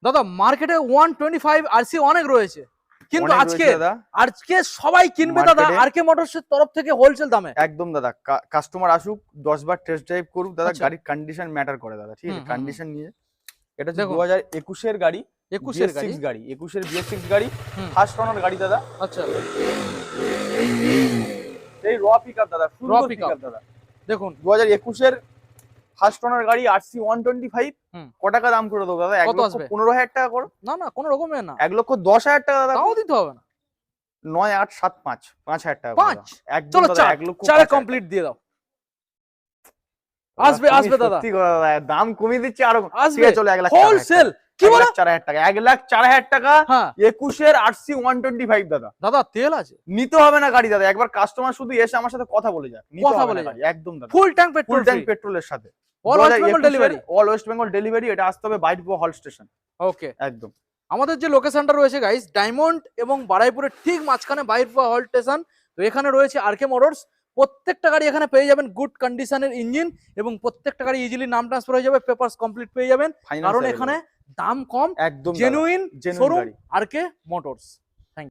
দাদা মার্কেটে 125 আরসি অনেক রয়েছে, কিন্তু অনেক আজকে রয়েছে দাদা। আজকে সবাই কিনবে দাদা Market এ আরকে মোটরসের তরফ থেকে হোলসেল দামে। একদম দাদা, কাস্টমার আসুক 10 বার টেস্ট ড্রাইভ করুক দাদা, আচ্ছা। গাড়ির কন্ডিশন ম্যাটার করে দাদা, ঠিক আছে? কন্ডিশন নিয়ে এটা হচ্ছে দেখুন 2021 এর গাড়ি, 21 এর BS6 গাড়ি। গাড়ি, 21 এর BS6 গাড়ি, হুম। ফার্স্ট ওনার গাড়ি দাদা। আচ্ছা এই র পিকআপ দাদা, র সুন্দর পিকআপ পিকআপ দাদা। দেখুন 2021 এর ফার্স্ট ওনার গাড়ি RC 125। হুম। ক টাকা দাম করে দেবো দাদা? কত আসবে? 1,15,000 টাকা করো। না না কোনো রকমের না, 1,10,000 টাকা দাদা। তাও দিতে হবে না। 9, 8, 7, 5, 5,000 টাকা করে 5 দাও। একদম চলো দাদা, 4 1,05,000 চারে টাকা। কমপ্লিট দিয়ে দাও। দাদা, আসবে তুমি আসবে দাদা সত্যি কথা দাদা, দাম কমিয়ে দিচ্ছি আরো। ঠিক আসবে আছে চলো 1,04,000 হোলসেল। কি বলো? 1,04,000 টাকা, 1,04,000 টাকা। হ্যাঁ 21 এর RC 125 দাদা। দাদা তেল আছে, নিতে হবে না গাড়ি দাদা, একবার কাস্টমার শুধু এসে আমার সাথে কথা বলে যাক, নিতে কথা হবে বলে না গাড়ি, একদম দাদা। Full tank petrol full tank free, পেট্রোলের সাথে। All West Bengal delivery. All West Bengal delivery. এটা আসতে হবে বাইটবো হল স্টেশন। ওকে। একদম। আমাদের যে লোকেশনটা রয়েছে গাইস, ডায়মন্ড এবং বারাইপুরের ঠিক মাঝখানে বাইরপুর হল স্টেশন। তো এখানে রয়েছে আরকে মোটরস। প্রত্যেকটা গাড়ি এখানে পেয়ে যাবেন গুড কন্ডিশনের ইঞ্জিন, এবং প্রত্যেকটা গাড়ি ইজিলি নাম ট্রান্সফার হয়ে যাবে, পেপারস কমপ্লিট পেয়ে যাবেন, কারণ এখানে দাম কম, একদম জেনুইন জেনুইন শোরুম গাড়ি। আরকে মোটরস।